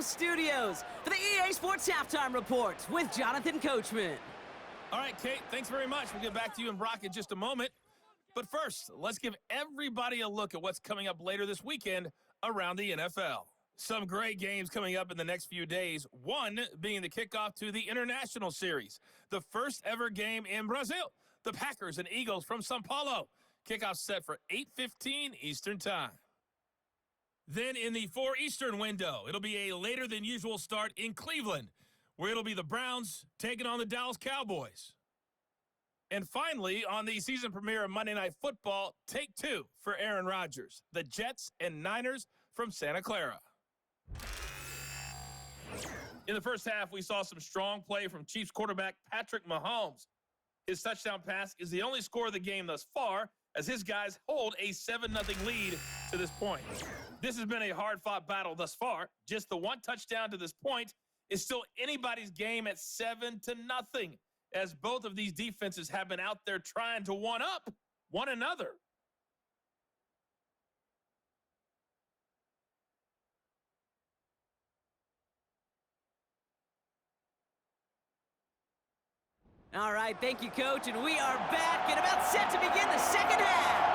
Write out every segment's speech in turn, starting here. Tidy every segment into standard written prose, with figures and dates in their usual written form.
studios for the EA Sports Halftime Report with Jonathan Coachman. All right, Kate, thanks very much. We'll get back to you and Brock in just a moment. But first, let's give everybody a look at what's coming up later this weekend around the NFL. Some great games coming up in the next few days, one being the kickoff to the International Series, the first ever game in Brazil. The Packers and Eagles from São Paulo. Kickoff set for 8:15 Eastern Time. Then in the 4 Eastern window, it'll be a later than usual start in Cleveland, where it'll be the Browns taking on the Dallas Cowboys. And finally, on the season premiere of Monday Night Football, take 2 for Aaron Rodgers, the Jets and Niners from Santa Clara. In the first half, we saw some strong play from Chiefs quarterback Patrick Mahomes. His touchdown pass is the only score of the game thus far, as his guys hold a 7-0 lead to this point. This has been a hard-fought battle thus far. Just the one touchdown to this point is still anybody's game at 7-0, as both of these defenses have been out there trying to one-up one another. All right, thank you, Coach, and we are back and about set to begin the second half.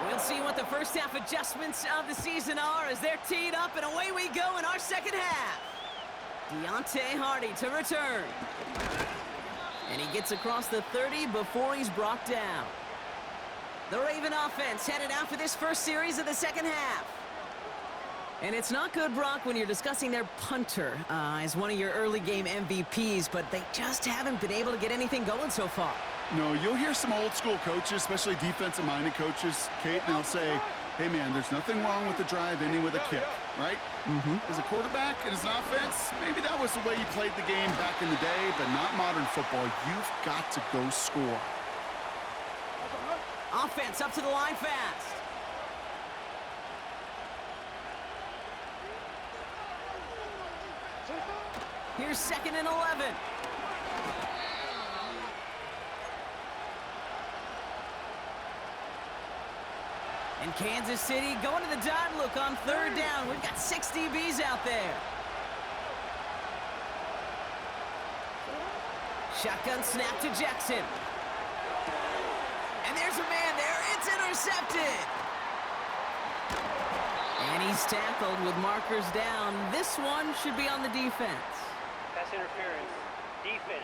We'll see what the first half adjustments of the season are as they're teed up, and away we go in our second half. Deontay Hardy to return. And he gets across the 30 before he's brought down. The Raven offense headed out for this first series of the second half. And it's not good, Brock, when you're discussing their punter as one of your early game MVPs, but they just haven't been able to get anything going so far. No, you'll hear some old school coaches, especially defensive-minded coaches, Kate, and they'll say, hey, man, there's nothing wrong with the drive ending with a kick, right? As a quarterback and as an offense, maybe that was the way you played the game back in the day, but not modern football. You've got to go score. Offense up to the line fast. Here's 2nd and 11. And Kansas City going to the dime look on 3rd down. We've got 6 DBs out there. Shotgun snap to Jackson. And there's a man there. It's intercepted. And he's tackled with markers down. This one should be on the defense. Pass interference. Defense.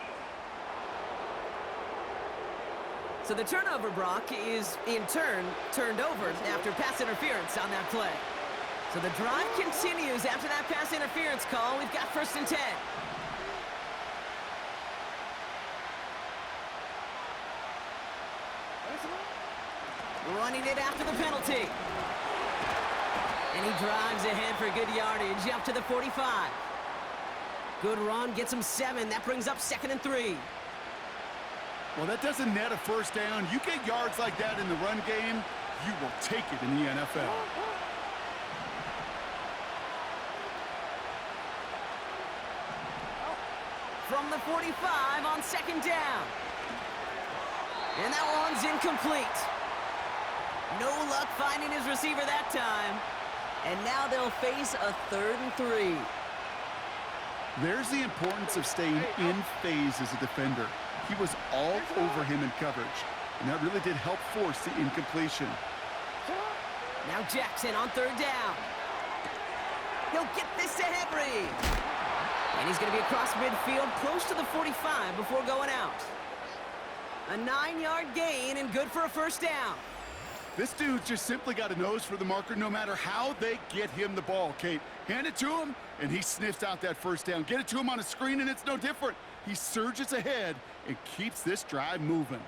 So the turnover, Brock, is in turn turned over after pass interference on that play. So the drive continues after that pass interference call. We've got 1st and 10. Running it after the penalty. And he drives ahead for good yardage up to the 45. Good run, gets him 7. That brings up 2nd and 3. Well, that doesn't net a first down. You get yards like that in the run game, you will take it in the NFL. From the 45 on 2nd down. And that one's incomplete. No luck finding his receiver that time. And now they'll face a 3rd and 3. There's the importance of staying in phase as a defender. He was all over him in coverage, and that really did help force the incompletion. Now Jackson on 3rd down. He'll get this to Henry. And he's going to be across midfield, close to the 45 before going out. A 9-yard gain and good for a 1st down. This dude just simply got a nose for the marker no matter how they get him the ball, Kate. Hand it to him, and he sniffs out that 1st down. Get it to him on a screen, and it's no different. He surges ahead and keeps this drive moving.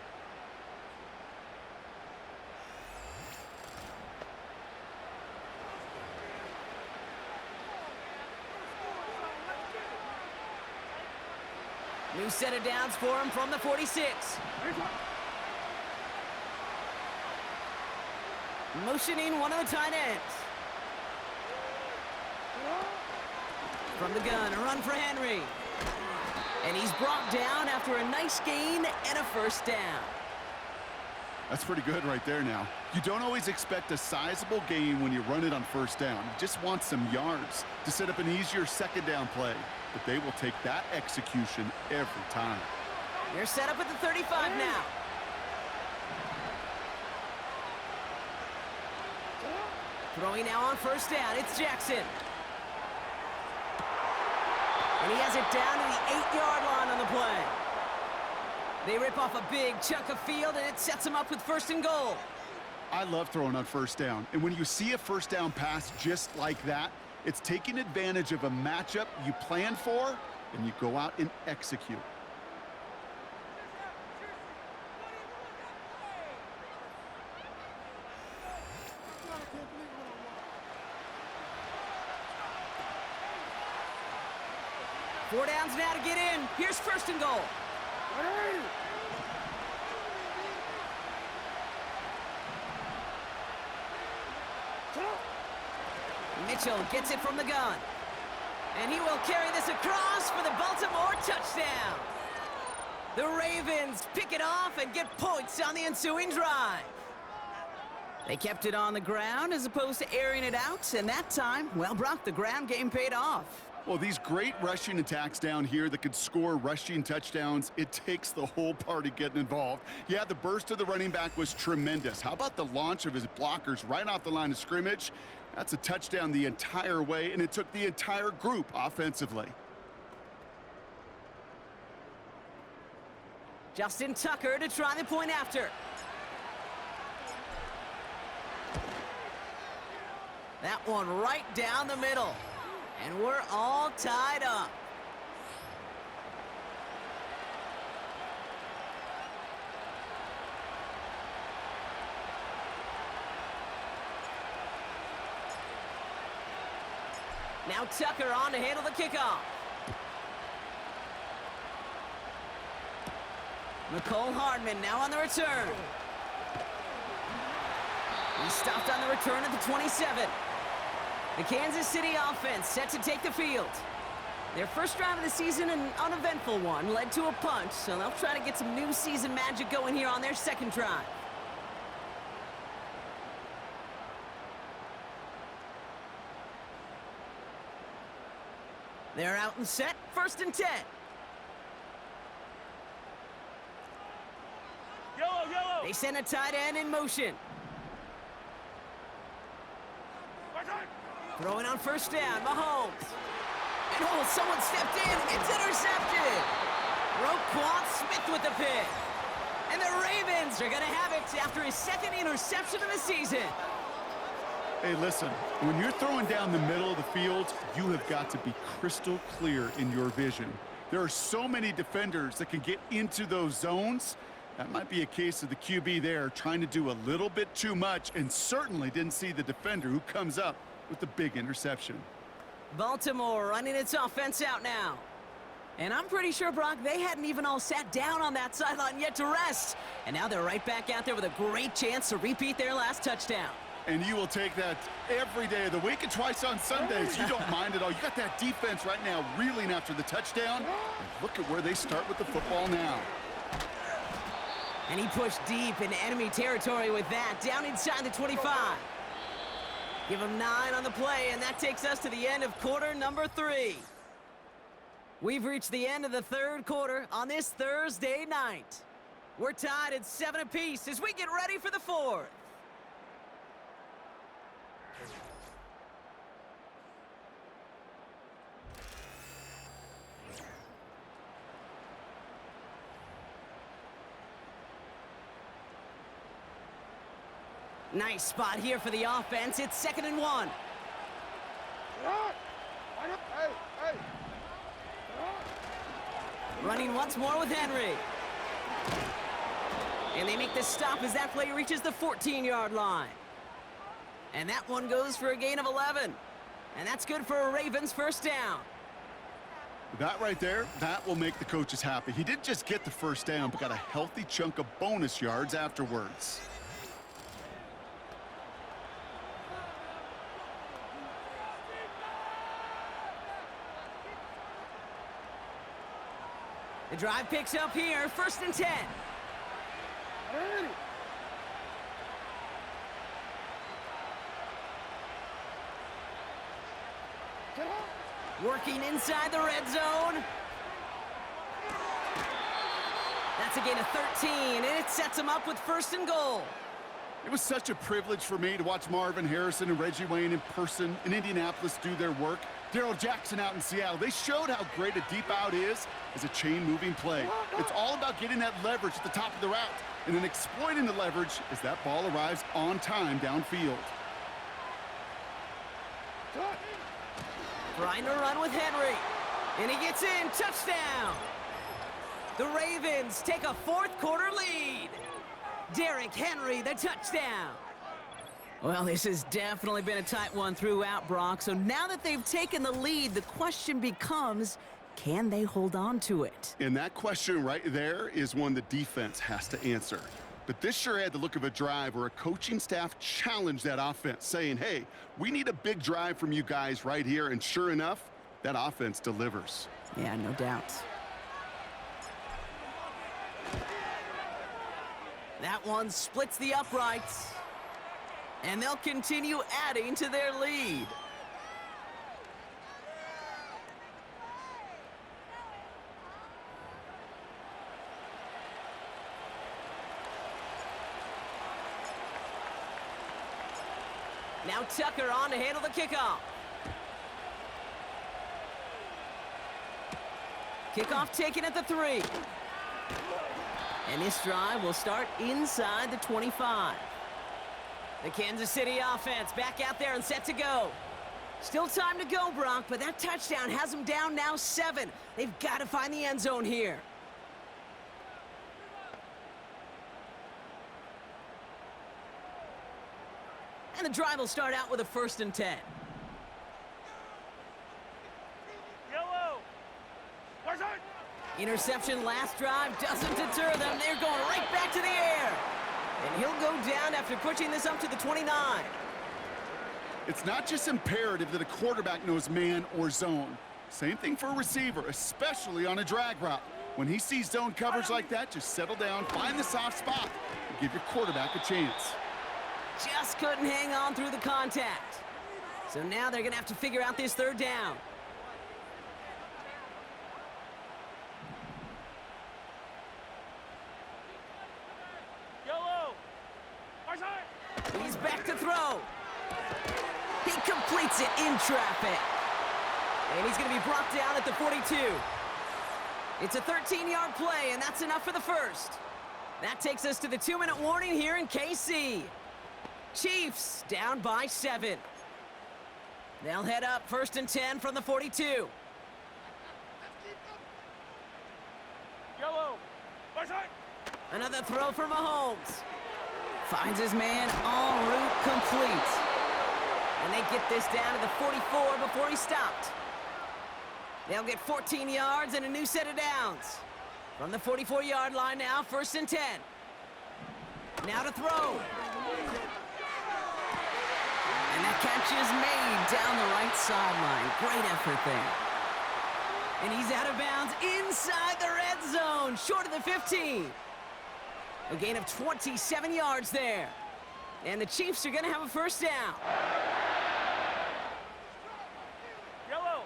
New set of downs for him from the 46. Motioning one of the tight ends. From the gun, a run for Henry. And he's brought down after a nice gain and a 1st down. That's pretty good right there now. You don't always expect a sizable gain when you run it on first down. You just want some yards to set up an easier second down play. But they will take that execution every time. They're set up at the 35 now. Throwing now on first down, it's Jackson. And he has it down to the 8-yard line on the play. They rip off a big chunk of field, and it sets them up with first and goal. I love throwing on first down. And when you see a first down pass just like that, it's taking advantage of a matchup you plan for, and you go out and execute. Four downs now to get in. Here's first and goal. Mitchell gets it from the gun. And he will carry this across for the Baltimore touchdown. The Ravens pick it off and get points on the ensuing drive. They kept it on the ground as opposed to airing it out, and that time, well, Brock, the ground game paid off. Well, these great rushing attacks down here that could score rushing touchdowns, it takes the whole party getting involved. Yeah, the burst of the running back was tremendous. How about the launch of his blockers right off the line of scrimmage? That's a touchdown the entire way, and it took the entire group offensively. Justin Tucker to try the point after. That one right down the middle. And we're all tied up. Now Tucker on to handle the kickoff. Nicole Hardman now on the return. He's stopped on the return at the 27. The Kansas City offense set to take the field. Their first drive of the season, an uneventful one, led to a punt, so they'll try to get some new season magic going here on their second drive. They're out and set, first and 10. They send a tight end in motion. Throwing on first down, Mahomes. And oh, someone stepped in. It's intercepted. Roquan Smith with the pick. And the Ravens are going to have it after his second interception of the season. Hey, listen, when you're throwing down the middle of the field, you have got to be crystal clear in your vision. There are so many defenders that can get into those zones. That might be a case of the QB there trying to do a little bit too much and certainly didn't see the defender who comes up with the big interception. Baltimore running its offense out now. And I'm pretty sure, Brock, they hadn't even all sat down on that sideline yet to rest. And now they're right back out there with a great chance to repeat their last touchdown. And you will take that every day of the week and twice on Sundays. You don't mind at all. You got that defense right now reeling after the touchdown. And look at where they start with the football now. And he pushed deep into enemy territory with that, down inside the 25. Give him 9 on the play, and that takes us to the end of quarter number 3. We've reached the end of the third quarter on this Thursday night. We're tied at 7 apiece as we get ready for the fourth. Nice spot here for the offense. It's 2nd and 1. Running once more with Henry. And they make the stop as that play reaches the 14-yard line. And that one goes for a gain of 11. And that's good for a Ravens first down. That right there, that will make the coaches happy. He didn't just get the first down, but got a healthy chunk of bonus yards afterwards. The drive picks up here, 1st and 10. Working inside the red zone. That's a gain of 13, and it sets him up with 1st and goal. It was such a privilege for me to watch Marvin Harrison and Reggie Wayne in person in Indianapolis do their work. Darrell Jackson out in Seattle. They showed how great a deep out is as a chain-moving play. It's all about getting that leverage at the top of the route and then exploiting the leverage as that ball arrives on time downfield. Trying to run with Henry, and he gets in. Touchdown! The Ravens take a 4th quarter lead. Derrick Henry, the touchdown. Well, this has definitely been a tight one throughout, Brock. So now that they've taken the lead, the question becomes, can they hold on to it? And that question right there is one the defense has to answer. But this sure had the look of a drive where a coaching staff challenged that offense, saying, hey, we need a big drive from you guys right here. And sure enough, that offense delivers. Yeah, no doubt. That one splits the uprights. And they'll continue adding to their lead. Now Tucker on to handle the kickoff. Kickoff taken at the 3. And this drive will start inside the 25. The Kansas City offense back out there and set to go. Still time to go, Brock, but that touchdown has them down now 7. They've got to find the end zone here. And the drive will start out with a 1st and 10. Yellow. Interception last drive doesn't deter them. They're going right back to the air. And he'll go down after pushing this up to the 29. It's not just imperative that a quarterback knows man or zone. Same thing for a receiver, especially on a drag route. When he sees zone coverage like that, just settle down, find the soft spot, and give your quarterback a chance. Just couldn't hang on through the contact. So now they're going to have to figure out this 3rd down. Yellow. He's back to throw. He completes it in traffic. And he's going to be brought down at the 42. It's a 13-yard play, and that's enough for the 1st. That takes us to the 2-minute warning here in KC. Chiefs down by 7. They'll head up 1st and 10 from the 42. Yellow. Another throw for Mahomes. Finds his man en route complete. And they get this down to the 44 before he stopped. They'll get 14 yards and a new set of downs. From the 44-yard line now, 1st and 10. Now to throw. And that catch is made down the right sideline. Great effort there. And he's out of bounds inside the red zone, short of the 15. A gain of 27 yards there. And the Chiefs are going to have a 1st down. Yellow.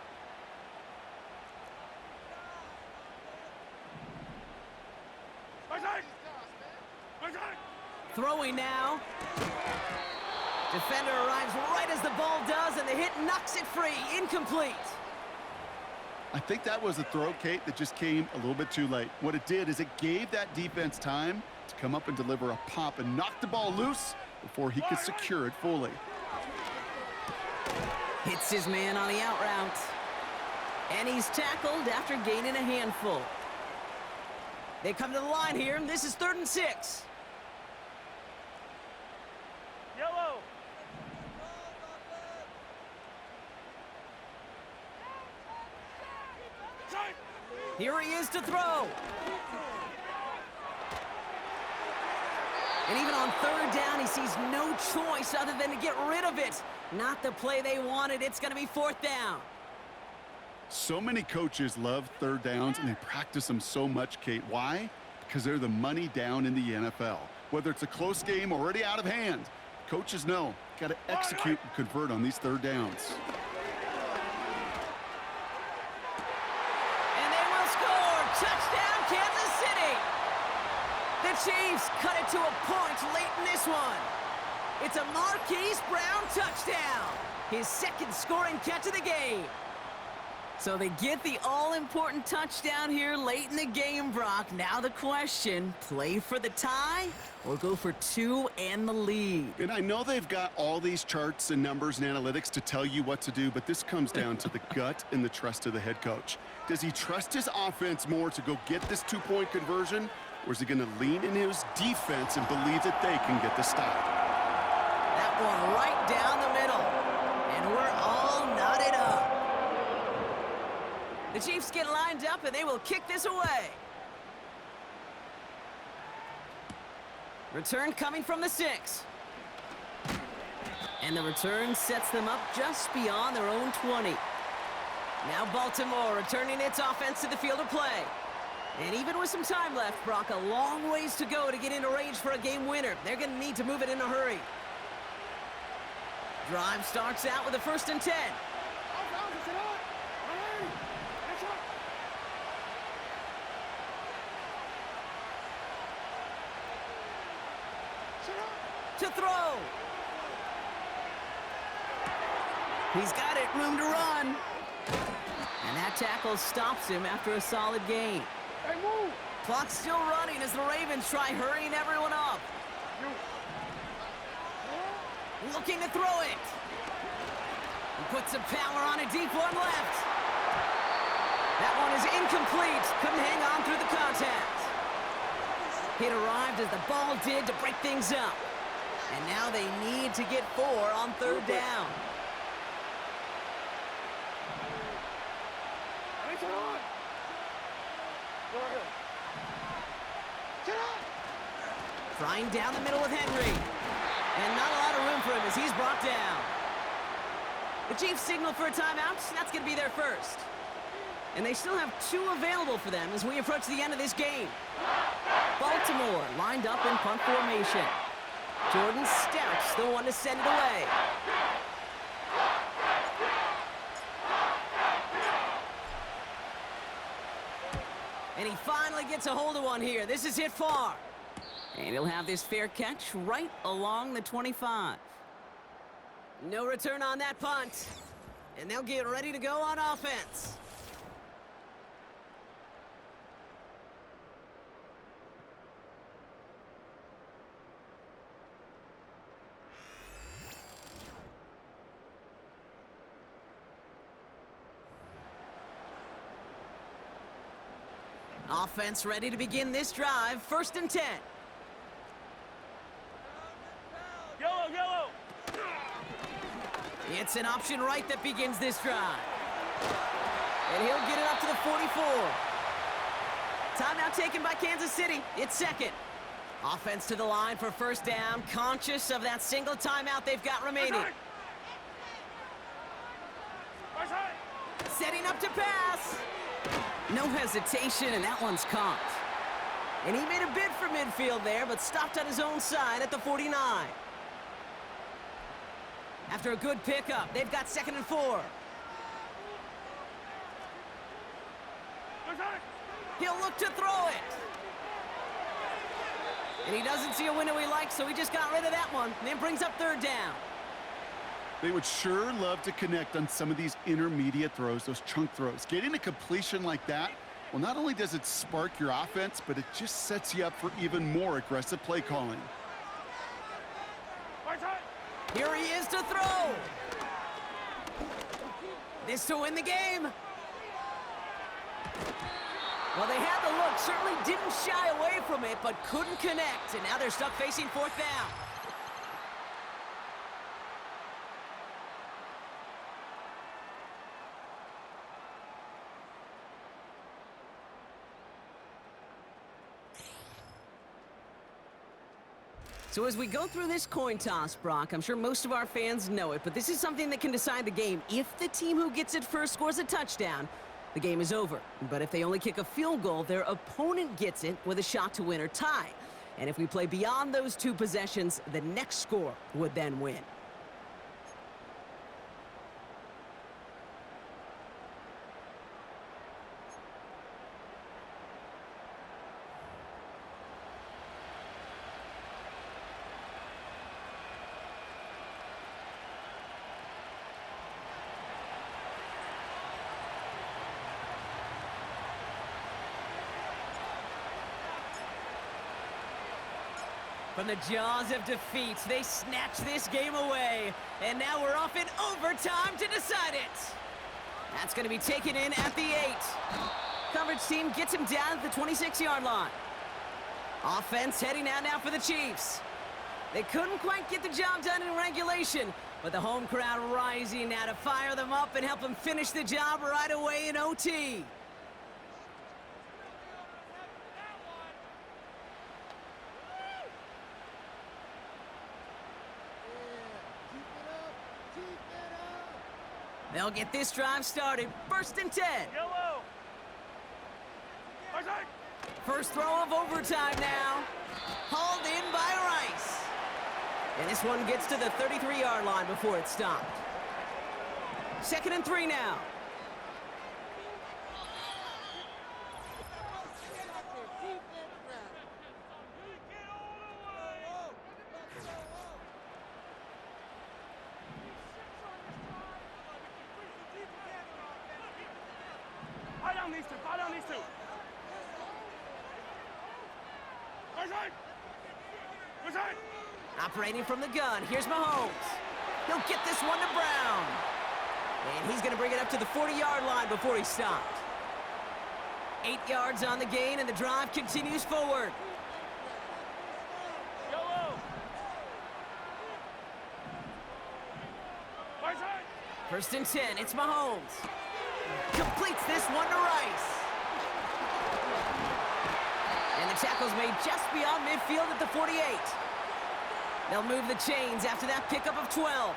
Throwing now. Defender arrives right as the ball does, and the hit knocks it free. Incomplete. I think that was a throw, Kate, that just came a little bit too late. What it did is it gave that defense time to come up and deliver a pop and knock the ball loose before he could secure it fully. Hits his man on the out route. And he's tackled after gaining a handful. They come to the line here, and this is 3rd and 6. Yellow. Here he is to throw. And even on 3rd down, he sees no choice other than to get rid of it. Not the play they wanted. It's going to be 4th down. So many coaches love 3rd downs, and they practice them so much, Kate. Why? Because they're the money down in the NFL. Whether it's a close game already out of hand, coaches know got to execute and convert on these 3rd downs. Chiefs cut it to a point late in this one. It's a Marquise Brown touchdown. His second scoring catch of the game. So they get the all-important touchdown here late in the game, Brock. Now the question, play for the tie or go for two and the lead? And I know they've got all these charts and numbers and analytics to tell you what to do, but this comes down to the gut and the trust of the head coach. Does he trust his offense more to go get this two-point conversion, or is he going to lean in his defense and believe that they can get the stop? That one right down the middle. And we're all knotted up. The Chiefs get lined up, and they will kick this away. Return coming from the 6. And the return sets them up just beyond their own 20. Now Baltimore returning its offense to the field of play. And even with some time left, Brock, a long ways to go to get into range for a game winner. They're going to need to move it in a hurry. Drive starts out with a 1st and 10. To throw. He's got it, room to run. And that tackle stops him after a solid gain. Hey, move. Clock's still running as the Ravens try hurrying everyone up. Looking to throw it. He puts some power on a deep one left. That one is incomplete. Couldn't hang on through the contact. It arrived as the ball did to break things up. And now they need to get 4 on 3rd down. Trying down the middle with Henry. And not a lot of room for him as he's brought down. The Chiefs signal for a timeout. That's going to be their first. And they still have 2 available for them as we approach the end of this game. Baltimore lined up in punt formation. Jordan Stout's the one to send it away. And he finally gets a hold of one here. This is hit far. And he'll have this fair catch right along the 25. No return on that punt. And they'll get ready to go on offense. Offense ready to begin this drive. 1st and 10. Yellow, yellow. It's an option right that begins this drive. And he'll get it up to the 44. Timeout taken by Kansas City. It's 2nd. Offense to the line for 1st down. Conscious of that single timeout they've got remaining. Setting up to pass. No hesitation, and that one's caught. And he made a bid for midfield there, but stopped on his own side at the 49. After a good pickup, they've got 2nd and 4. He'll look to throw it. And he doesn't see a window he likes, so he just got rid of that one. And then brings up 3rd down. They would sure love to connect on some of these intermediate throws, those chunk throws. Getting a completion like that, well, not only does it spark your offense, but it just sets you up for even more aggressive play calling. Here he is to throw. This to win the game. Well, they had the look, certainly didn't shy away from it, but couldn't connect. And now they're stuck facing 4th down. So as we go through this coin toss, Brock, I'm sure most of our fans know it, but this is something that can decide the game. If the team who gets it first scores a touchdown, the game is over. But if they only kick a field goal, their opponent gets it with a shot to win or tie. And if we play beyond those 2 possessions, the next score would then win. From the jaws of defeat, they snatch this game away. And now we're off in overtime to decide it. That's going to be taken in at the 8. Coverage team gets him down at the 26-yard line. Offense heading out now for the Chiefs. They couldn't quite get the job done in regulation, but the home crowd rising now to fire them up and help them finish the job right away in OT. They'll get this drive started. 1st and 10. Yellow. First throw of overtime now. Hauled in by Rice. And this one gets to the 33-yard line before it stopped. 2nd and 3 now. Fire down these two. Operating from the gun, here's Mahomes. He'll get this one to Brown. And he's going to bring it up to the 40-yard line before he stopped. 8 yards on the gain, and the drive continues forward. Yellow. 1st and 10, it's Mahomes. Completes this one to Rice. And the tackle's made just beyond midfield at the 48. They'll move the chains after that pickup of 12.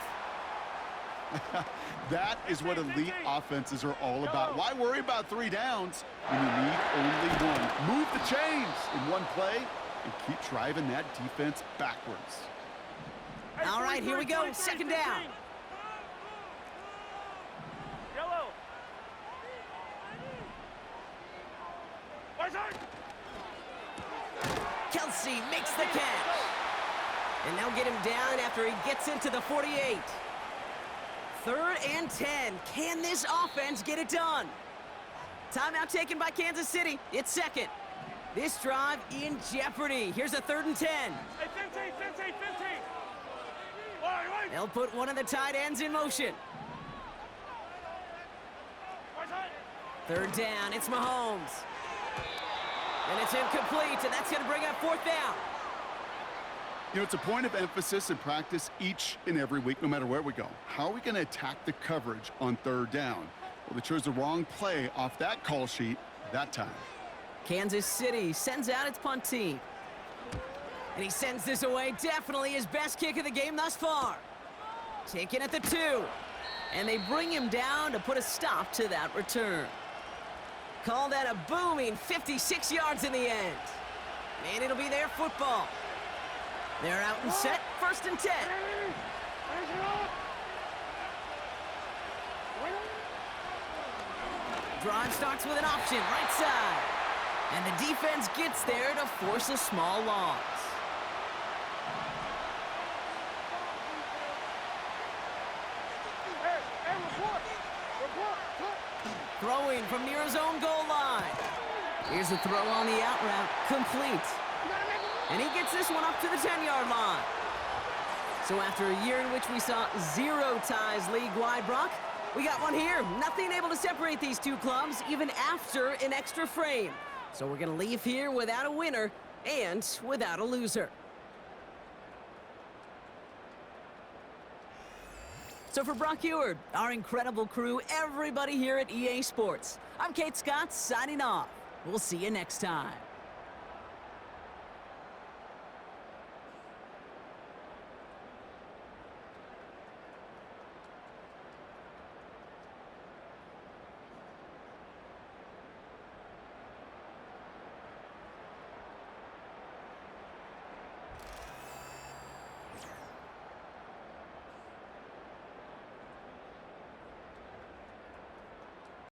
That is what elite offenses are all about. Why worry about 3 downs when you need only one? Move the chains in one play and keep driving that defense backwards. All right, here we go. 2nd down. Yellow. Kelsey makes the catch. And they'll get him down after he gets into the 48. 3rd and 10. Can this offense get it done? Timeout taken by Kansas City. It's 2nd. This drive in jeopardy. Here's a 3rd and 10. Hey, 15. They'll put one of the tight ends in motion. 3rd down. It's Mahomes. And it's incomplete, and that's going to bring up 4th down. You know, it's a point of emphasis in practice each and every week, no matter where we go. How are we going to attack the coverage on 3rd down? Well, they chose the wrong play off that call sheet that time. Kansas City sends out its punt team. And he sends this away. Definitely his best kick of the game thus far. Taken at the 2. And they bring him down to put a stop to that return. Call that a booming 56 yards in the end. And it'll be their football. They're out and set. 1st and 10. Drive starts with an option, right side. And the defense gets there to force a small loss. Throwing from near his own goal line. Here's a throw on the out route. Complete. And he gets this one up to the 10-yard line. So after a year in which we saw 0 ties league-wide, Brock, we got one here. Nothing able to separate these two clubs, even after an extra frame. So we're going to leave here without a winner and without a loser. So for Brock Eward, our incredible crew, everybody here at EA Sports, I'm Kate Scott signing off. We'll see you next time.